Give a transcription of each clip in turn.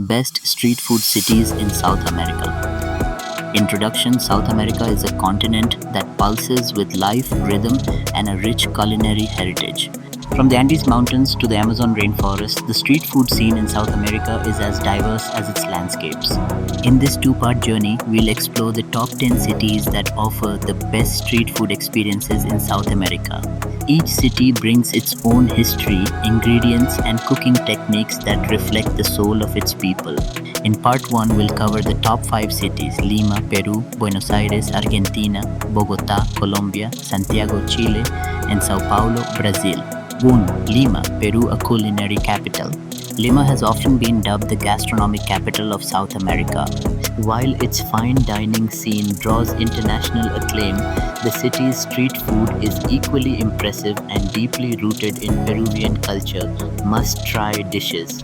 Best street food cities in South America. Introduction: South America is a continent that pulses with life, rhythm, and a rich culinary heritage. From the Andes Mountains to the Amazon rainforest, the street food scene in South America is as diverse as its landscapes. In this two-part journey, we'll explore the top 10 cities that offer the best street food experiences in South America. Each city brings its own history, ingredients, and cooking techniques that reflect the soul of its people. In part 1, we'll cover the top 5 cities: Lima, Peru; Buenos Aires, Argentina; Bogotá, Colombia; Santiago, Chile; and Sao Paulo, Brazil. 1. Lima, Peru, a culinary capital. Lima has often been dubbed the gastronomic capital of South America. While its fine dining scene draws international acclaim, the city's street food is equally impressive and deeply rooted in Peruvian culture. Must-try dishes: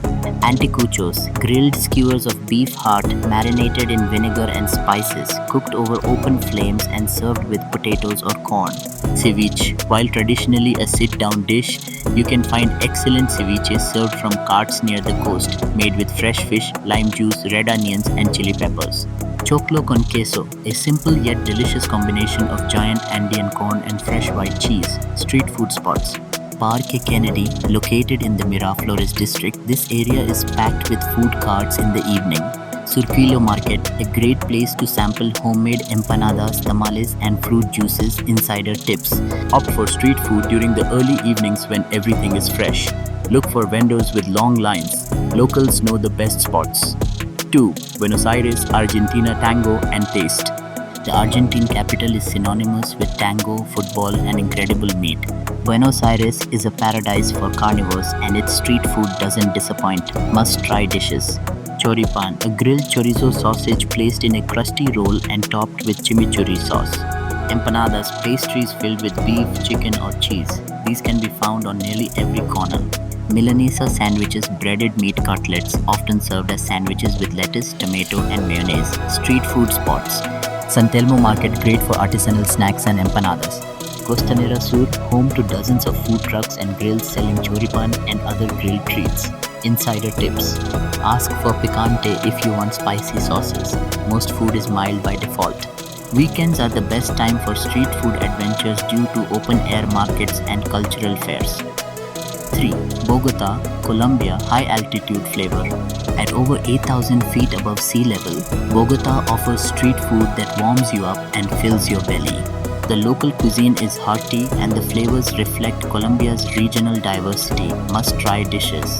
anticuchos, grilled skewers of beef heart marinated in vinegar and spices, cooked over open flames and served with potatoes or corn. Ceviche, while traditionally a sit-down dish, you can find excellent ceviche served from carts near the coast, made with fresh fish, lime juice, red onions, and chili peppers. Choclo con queso, a simple yet delicious combination of giant Andean corn and fresh white cheese. Street food spots: Parque Kennedy, located in the Miraflores district, this area is packed with food carts in the evening. Surquillo Market, a great place to sample homemade empanadas, tamales, and fruit juices. Insider tips: opt for street food during the early evenings when everything is fresh. Look for vendors with long lines. Locals know the best spots. 2. Buenos Aires, Argentina. Tango and taste. The Argentine capital is synonymous with tango, football, and incredible meat. Buenos Aires is a paradise for carnivores, and its street food doesn't disappoint. Must-try dishes: choripan, a grilled chorizo sausage placed in a crusty roll and topped with chimichurri sauce. Empanadas, pastries filled with beef, chicken, or cheese. These can be found on nearly every corner. Milanesa sandwiches, breaded meat cutlets, often served as sandwiches with lettuce, tomato, and mayonnaise. Street food spots: San Telmo Market, great for artisanal snacks and empanadas. Costanera Sur, home to dozens of food trucks and grills selling choripan and other grilled treats. Insider tips: ask for picante if you want spicy sauces. Most food is mild by default. Weekends are the best time for street food adventures due to open-air markets and cultural fairs. 3. Bogotá, Colombia, high-altitude flavor. At over 8,000 feet above sea level, Bogotá offers street food that warms you up and fills your belly. The local cuisine is hearty and the flavors reflect Colombia's regional diversity. Must-try dishes: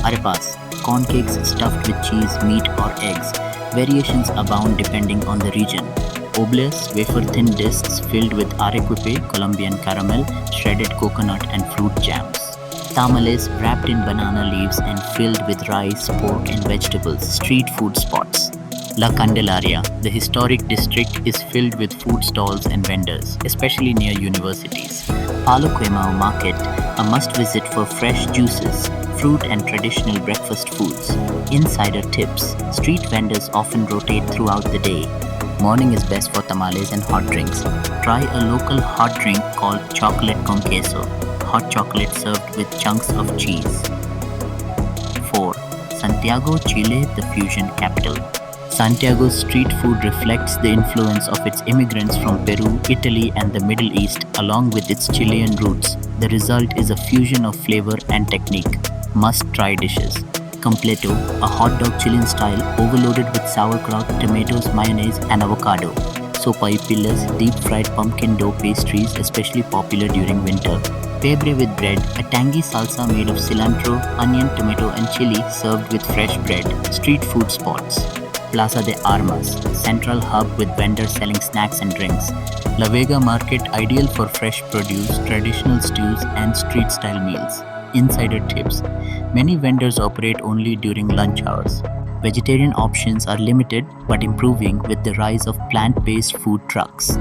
arepas, corn cakes stuffed with cheese, meat, or eggs. Variations abound depending on the region. Obleas, wafer-thin discs filled with arequipe, Colombian caramel, shredded coconut, and fruit jams. Tamales, wrapped in banana leaves and filled with rice, pork, and vegetables. Street food spots: La Candelaria, the historic district, is filled with food stalls and vendors, especially near universities. Palo Quemao Market, a must-visit for fresh juices, fruit, and traditional breakfast foods. Insider tips: street vendors often rotate throughout the day. Morning is best for tamales and hot drinks. Try a local hot drink called chocolate con queso, hot chocolate served with chunks of cheese. 4. Santiago, Chile, the fusion capital. Santiago's street food reflects the influence of its immigrants from Peru, Italy, and the Middle East, along with its Chilean roots. The result is a fusion of flavor and technique. Must-try dishes: completo, a hot dog Chilean style overloaded with sauerkraut, tomatoes, mayonnaise, and avocado. Sopaipillas, deep-fried pumpkin dough pastries, especially popular during winter. Pebre with bread, a tangy salsa made of cilantro, onion, tomato, and chili, served with fresh bread. Street food spots: Plaza de Armas, central hub with vendors selling snacks and drinks. La Vega Market, ideal for fresh produce, traditional stews, and street-style meals. Insider tips: many vendors operate only during lunch hours. Vegetarian options are limited but improving with the rise of plant-based food trucks.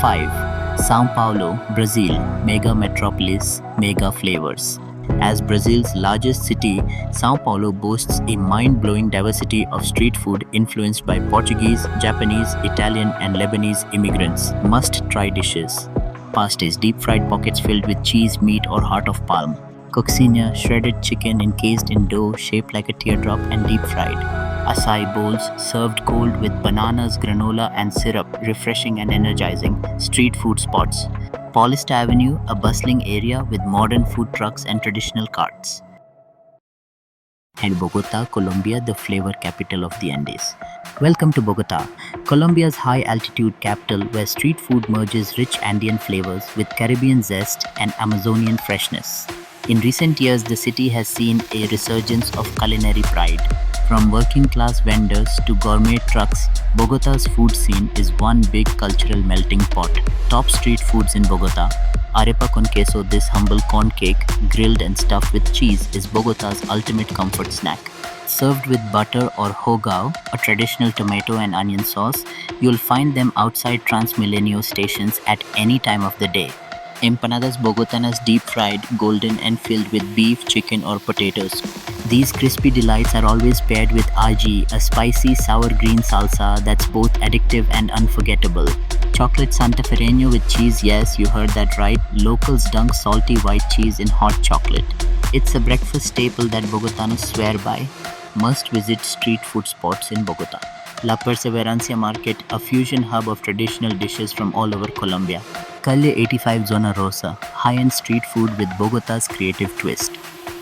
5. São Paulo, Brazil, mega metropolis, mega flavors. As Brazil's largest city, São Paulo boasts a mind-blowing diversity of street food influenced by Portuguese, Japanese, Italian, and Lebanese immigrants. Must-try dishes: pastes, deep-fried pockets filled with cheese, meat, or heart of palm. Cochinilla, shredded chicken encased in dough shaped like a teardrop and deep fried. Acai bowls served cold with bananas, granola, and syrup, refreshing and energizing. Street food spots. Paulista Avenue, a bustling area with modern food trucks and traditional carts. And Bogotá, Colombia, the flavor capital of the Andes. Welcome to Bogotá, Colombia's high altitude capital where street food merges rich Andean flavors with Caribbean zest and Amazonian freshness. In recent years, the city has seen a resurgence of culinary pride. From working class vendors to gourmet trucks, Bogotá's food scene is one big cultural melting pot. Top street foods in Bogotá. Arepa con queso, this humble corn cake, grilled and stuffed with cheese, is Bogotá's ultimate comfort snack. Served with butter or hogao, a traditional tomato and onion sauce, you'll find them outside Transmilenio stations at any time of the day. Empanadas Bogotanas deep fried, golden and filled with beef, chicken or potatoes. These crispy delights are always paired with aji, a spicy sour green salsa that's both addictive and unforgettable. Chocolate santafereño with cheese, yes, you heard that right. Locals dunk salty white cheese in hot chocolate. It's a breakfast staple that Bogotanos swear by. Must visit street food spots in Bogotá. La Perseverancia Market, a fusion hub of traditional dishes from all over Colombia. Calle 85 Zona Rosa, high-end street food with Bogotá's creative twist.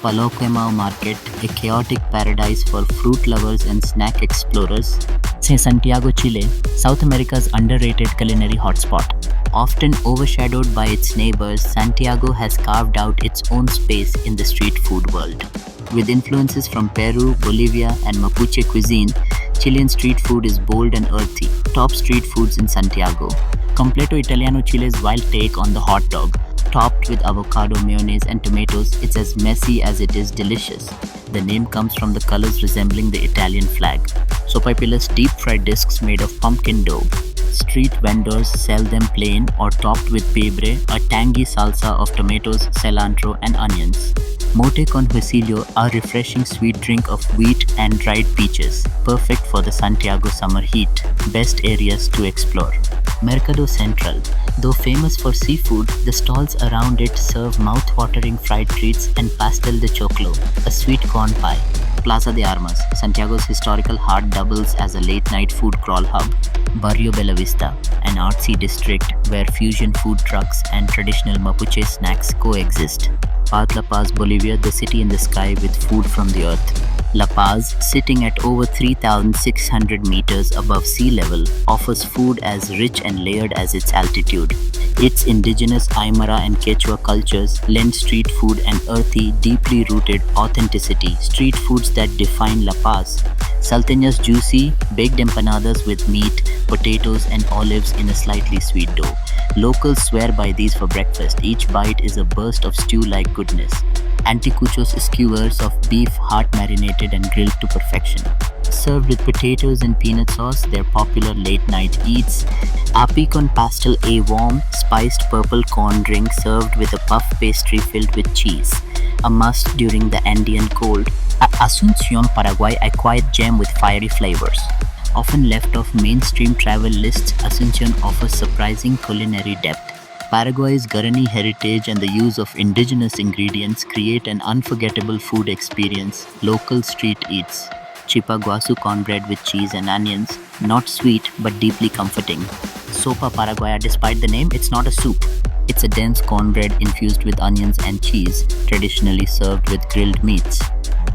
Paloquemao Market, a chaotic paradise for fruit lovers and snack explorers. Santiago, Chile, South America's underrated culinary hotspot. Often overshadowed by its neighbors, Santiago has carved out its own space in the street food world. With influences from Peru, Bolivia, and Mapuche cuisine, Chilean street food is bold and earthy. Top street foods in Santiago. Completo Italiano, Chile's wild take on the hot dog. Topped with avocado, mayonnaise, and tomatoes, it's as messy as it is delicious. The name comes from the colors resembling the Italian flag. Sopaipillas, deep fried discs made of pumpkin dough. Street vendors sell them plain or topped with pebre, a tangy salsa of tomatoes, cilantro, and onions. Mote con huesillo, a refreshing sweet drink of wheat and dried peaches, perfect for the Santiago summer heat. Best areas to explore. Mercado Central. Though famous for seafood, the stalls around it serve mouth-watering fried treats and pastel de choclo, a sweet corn pie. Plaza de Armas, Santiago's historical heart, doubles as a late-night food crawl hub. Barrio Bella Vista, an artsy district where fusion food trucks and traditional Mapuche snacks coexist. Paz La Paz, Bolivia, the city in the sky with food from the earth. La Paz, sitting at over 3,600 meters above sea level, offers food as rich and layered as its altitude. Its indigenous Aymara and Quechua cultures lend street food an earthy, deeply rooted authenticity. Street foods that define La Paz. Salteñas juicy, baked empanadas with meat, potatoes and olives in a slightly sweet dough. Locals swear by these for breakfast. Each bite is a burst of stew-like goodness. Anticuchos, skewers of beef heart marinated and grilled to perfection. Served with potatoes and peanut sauce, they're popular late-night eats. Api con pastel, a warm, spiced purple corn drink served with a puff pastry filled with cheese. A must during the Andean cold. Asuncion, Paraguay, a quiet gem with fiery flavors. Often left off mainstream travel lists, Asuncion offers surprising culinary depth. Paraguay's Guarani heritage and the use of indigenous ingredients create an unforgettable food experience. Local street eats. Chipa guasu cornbread with cheese and onions. Not sweet, but deeply comforting. Sopa Paraguaya, despite the name, it's not a soup. It's a dense cornbread infused with onions and cheese, traditionally served with grilled meats.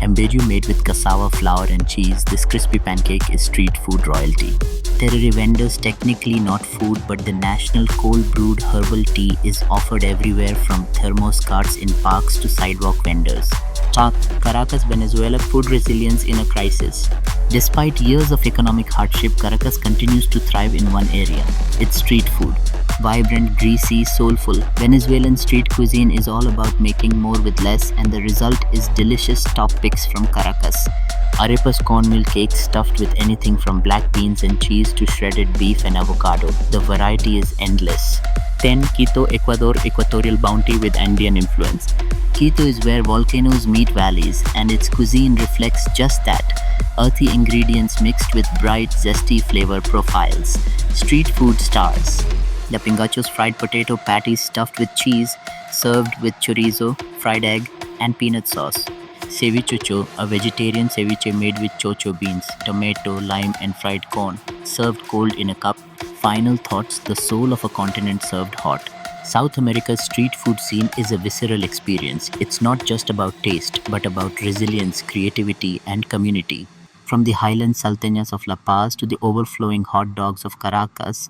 Embeju made with cassava flour and cheese, this crispy pancake is street food royalty. Terere vendors, technically not food, but the national cold brewed herbal tea is offered everywhere from thermos carts in parks to sidewalk vendors. Caracas, Venezuela, food resilience in a crisis. Despite years of economic hardship, Caracas continues to thrive in one area, its street food. Vibrant, greasy, soulful, Venezuelan street cuisine is all about making more with less, and the result is delicious top picks from Caracas. Arepas cornmeal cakes stuffed with anything from black beans and cheese to shredded beef and avocado. The variety is endless. 10. Quito, Ecuador, equatorial bounty with Andean influence. Quito is where volcanoes meet valleys, and its cuisine reflects just that. Earthy ingredients mixed with bright, zesty flavor profiles. Street food stars. La Pingacho's fried potato patties stuffed with cheese, served with chorizo, fried egg, and peanut sauce. Ceviche, a vegetarian ceviche made with chocho beans, tomato, lime, and fried corn, served cold in a cup. Final thoughts: the soul of a continent served hot. South America's street food scene is a visceral experience. It's not just about taste, but about resilience, creativity, and community. From the highland salteñas of La Paz to the overflowing hot dogs of Caracas,